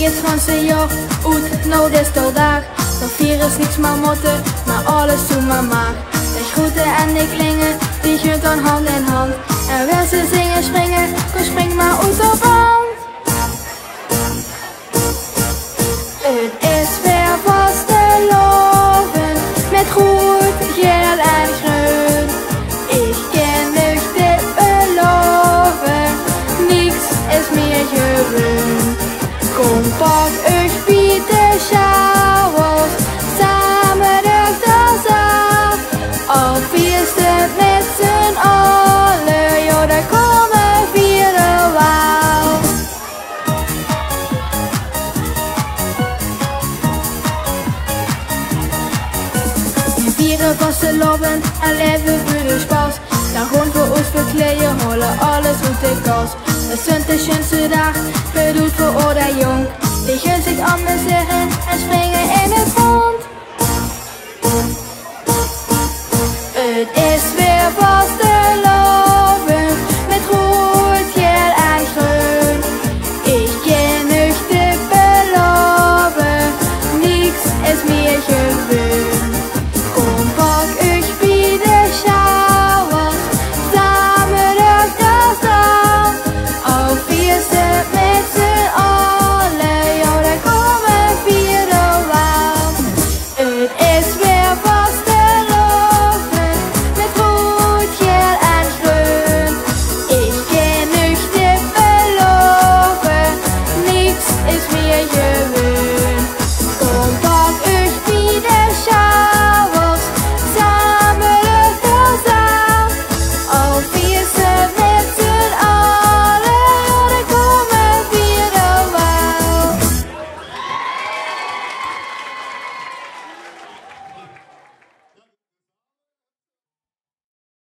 geht het ganze Jahr uit, nou des tot dag. Dat virus niks maar motten, maar alles toe maar mag. De groeten en de klingen, die gaan dan hand in hand. En wil ze zingen, springen, kom spring maar uit op hand. Het is weer vast te loven, met goed, geel en groen. Ik kan nucht dit beloven, niks is meer gewoon. Kom pak euch bij de schouwels, samen durch de zaal. Al vierste met z'n allen, joh, daar komen vieren wauw. We vieren vaste loven en leven voor de spas. Dan gewoon voor ons verkleden, hollen alles uit de kast. Het is de schönste dag, we doen